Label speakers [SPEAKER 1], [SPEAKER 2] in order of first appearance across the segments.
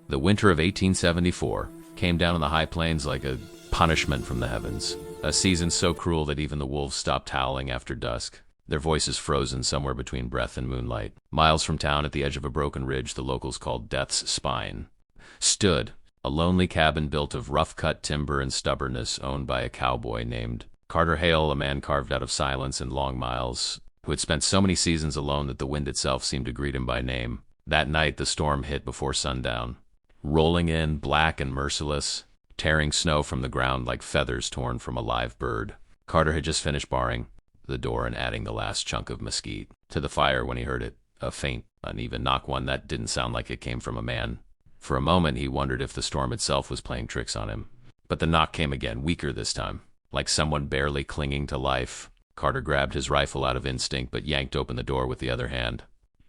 [SPEAKER 1] The winter of 1874 came down on the high plains like a punishment from the heavens. A season so cruel that even the wolves stopped howling after dusk, their voices frozen somewhere between breath and moonlight. Miles from town, at the edge of a broken ridge the locals called Death's Spine, stood a lonely cabin built of rough-cut timber and stubbornness, owned by a cowboy named Carter Hale, a man carved out of silence and long miles, who had spent so many seasons alone that the wind itself seemed to greet him by name. That night the storm hit before sundown, rolling in, black and merciless, tearing snow from the ground like feathers torn from a live bird. Carter had just finished barring the door and adding the last chunk of mesquite to the fire when he heard it, a faint, uneven knock, one that didn't sound like it came from a man. For a moment he wondered if the storm itself was playing tricks on him. But the knock came again, weaker this time, like someone barely clinging to life. Carter grabbed his rifle out of instinct but yanked open the door with the other hand.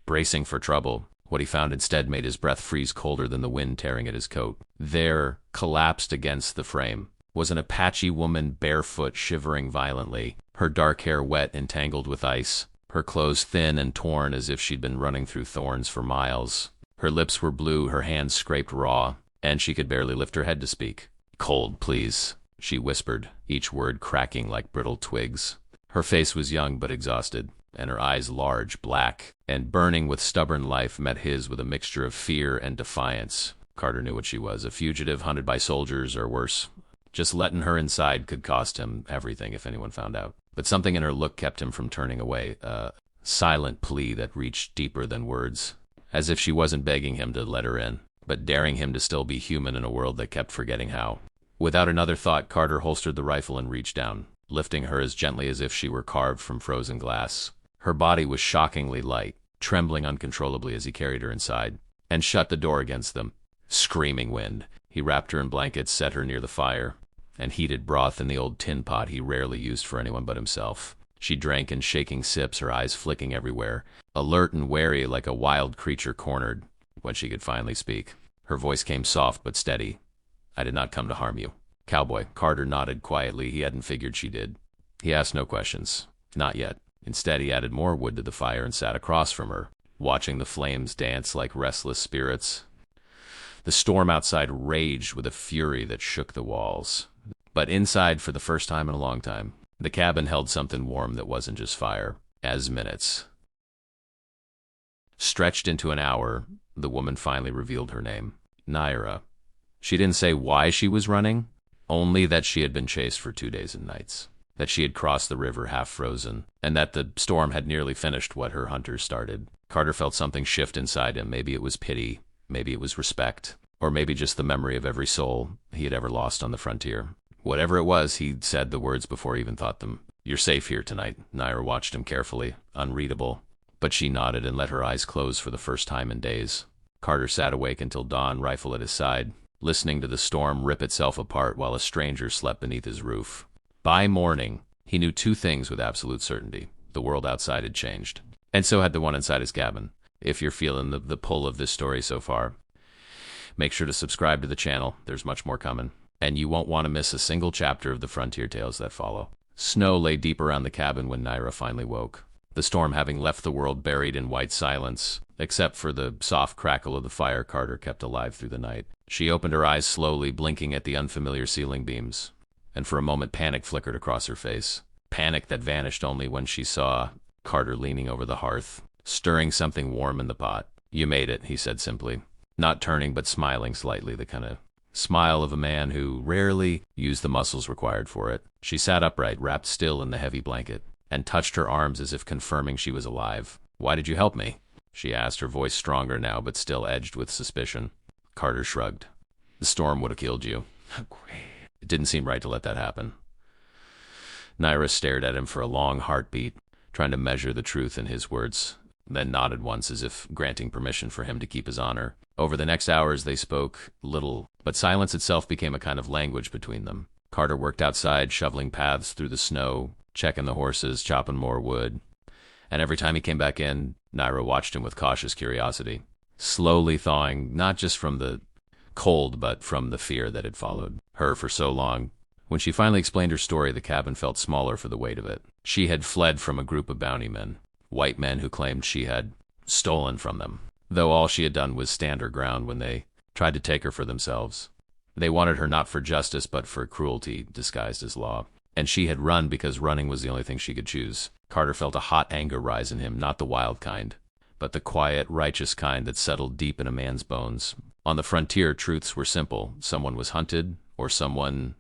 [SPEAKER 1] Bracing for trouble, what he found instead made his breath freeze colder than the wind tearing at his coat. There, collapsed against the frame, was an Apache woman, barefoot, shivering violently, her dark hair wet and tangled with ice, her clothes thin and torn as if she'd been running through thorns for miles. Her lips were blue, her hands scraped raw, and she could barely lift her head to speak. "Cold, please," she whispered, each word cracking like brittle twigs. Her face was young but exhausted, and her eyes large, black, and burning with stubborn life met his with a mixture of fear and defiance. Carter knew what she was, a fugitive hunted by soldiers, or worse. Just letting her inside could cost him everything if anyone found out. But something in her look kept him from turning away, a silent plea that reached deeper than words, as if she wasn't begging him to let her in, but daring him to still be human in a world that kept forgetting how. Without another thought, Carter holstered the rifle and reached down, lifting her as gently as if she were carved from frozen glass. Her body was shockingly light, trembling uncontrollably as he carried her inside, and shut the door against them. Screaming wind. He wrapped her in blankets, set her near the fire, and heated broth in the old tin pot he rarely used for anyone but himself. She drank in shaking sips, her eyes flicking everywhere, alert and wary like a wild creature cornered. When she could finally speak, her voice came soft but steady. "I did not come to harm you." "Cowboy." Carter nodded quietly. He hadn't figured she did. He asked no questions. Not yet. Instead, he added more wood to the fire and sat across from her, watching the flames dance like restless spirits. The storm outside raged with a fury that shook the walls. But inside, for the first time in a long time, the cabin held something warm that wasn't just fire. As minutes stretched into an hour, the woman finally revealed her name. Naira. She didn't say why she was running, only that she had been chased for 2 days and nights, that she had crossed the river half frozen, and that the storm had nearly finished what her hunters started. Carter felt something shift inside him. Maybe it was pity, maybe it was respect, or maybe just the memory of every soul he had ever lost on the frontier. Whatever it was, he said the words before he even thought them. "You're safe here tonight." Naira watched him carefully, unreadable, but she nodded and let her eyes close for the first time in days. Carter sat awake until dawn, rifle at his side, listening to the storm rip itself apart while a stranger slept beneath his roof. By morning, he knew two things with absolute certainty. The world outside had changed, and so had the one inside his cabin. If you're feeling the pull of this story so far, make sure to subscribe to the channel. There's much more coming, and you won't want to miss a single chapter of the frontier tales that follow. Snow lay deep around the cabin when Naira finally woke, the storm having left the world buried in white silence. Except for the soft crackle of the fire Carter kept alive through the night. She opened her eyes slowly, blinking at the unfamiliar ceiling beams, and for a moment panic flickered across her face. Panic that vanished only when she saw Carter leaning over the hearth, stirring something warm in the pot. "You made it," he said simply, not turning but smiling slightly, the kind of smile of a man who rarely used the muscles required for it. She sat upright, wrapped still in the heavy blanket, and touched her arms as if confirming she was alive. "Why did you help me?" she asked, her voice stronger now but still edged with suspicion. Carter shrugged. "The storm would have killed you. It didn't seem right to let that happen." Naira stared at him for a long heartbeat, trying to measure the truth in his words, then nodded once as if granting permission for him to keep his honor. Over the next hours they spoke little, but silence itself became a kind of language between them. Carter worked outside, shoveling paths through the snow, checking the horses, chopping more wood, and every time he came back in, Naira watched him with cautious curiosity, slowly thawing not just from the cold but from the fear that had followed her for so long. When she finally explained her story, the cabin felt smaller for the weight of it. She had fled from a group of bounty men, white men who claimed she had stolen from them, though all she had done was stand her ground when they tried to take her for themselves. They wanted her not for justice, but for cruelty disguised as law. And she had run because running was the only thing she could choose. Carter felt a hot anger rise in him, not the wild kind, but the quiet, righteous kind that settled deep in a man's bones. On the frontier, truths were simple. Someone was hunted, or someone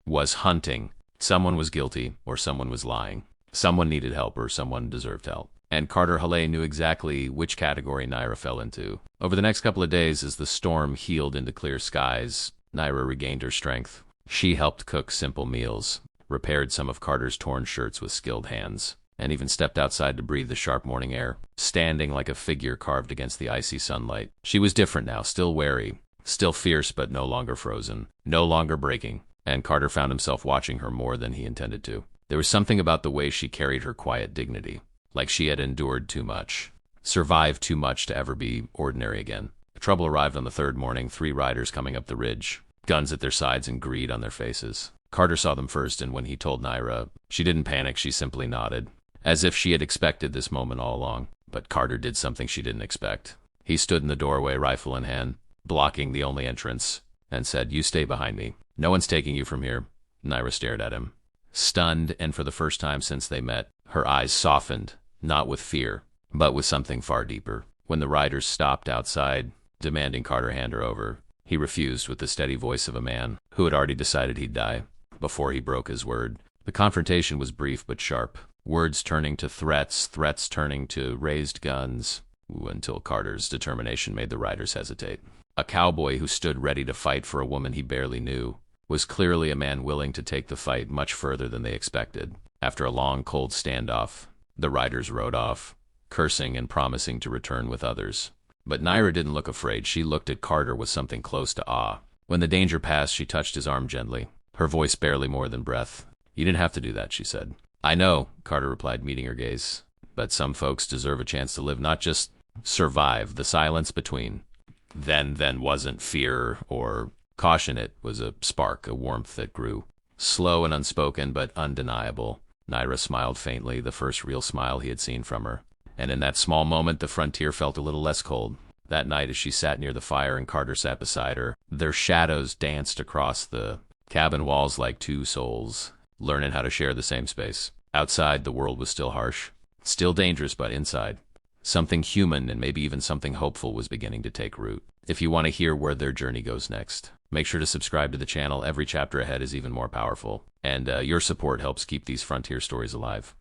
[SPEAKER 1] was hunting. Someone was guilty, or someone was lying. Someone needed help, or someone deserved help. And Carter Halley knew exactly which category Naira fell into. Over the next couple of days, as the storm healed into clear skies, Naira regained her strength. She helped cook simple meals, repaired some of Carter's torn shirts with skilled hands, and even stepped outside to breathe the sharp morning air, standing like a figure carved against the icy sunlight. She was different now, still wary, still fierce, but no longer frozen, no longer breaking, and Carter found himself watching her more than he intended to. There was something about the way she carried her quiet dignity, like she had endured too much, survived too much to ever be ordinary again. Trouble arrived on the third morning, 3 riders coming up the ridge, guns at their sides and greed on their faces. Carter saw them first, and when he told Naira, she didn't panic, she simply nodded, as if she had expected this moment all along. But Carter did something she didn't expect. He stood in the doorway, rifle in hand, blocking the only entrance, and said, "You stay behind me. No one's taking you from here." Naira stared at him, stunned, and for the first time since they met, her eyes softened, not with fear, but with something far deeper. When the riders stopped outside, demanding Carter hand her over, he refused with the steady voice of a man who had already decided he'd die before he broke his word. The confrontation was brief but sharp, words turning to threats, threats turning to raised guns, until Carter's determination made the riders hesitate. A cowboy who stood ready to fight for a woman he barely knew was clearly a man willing to take the fight much further than they expected. After a long, cold standoff, the riders rode off, cursing and promising to return with others. But Naira didn't look afraid. She looked at Carter with something close to awe. When the danger passed, she touched his arm gently, her voice barely more than breath. "You didn't have to do that," she said. "I know," Carter replied, meeting her gaze. "But some folks deserve a chance to live, not just survive." The silence between then wasn't fear or caution. It was a spark, a warmth that grew, slow and unspoken, but undeniable. Naira smiled faintly, the first real smile he had seen from her. And in that small moment, the frontier felt a little less cold. That night, as she sat near the fire and Carter sat beside her, their shadows danced across the cabin walls like two souls, learning how to share the same space. Outside, the world was still harsh, still dangerous, but inside, something human and maybe even something hopeful was beginning to take root. If you want to hear where their journey goes next, make sure to subscribe to the channel. Every chapter ahead is even more powerful, and your support helps keep these frontier stories alive.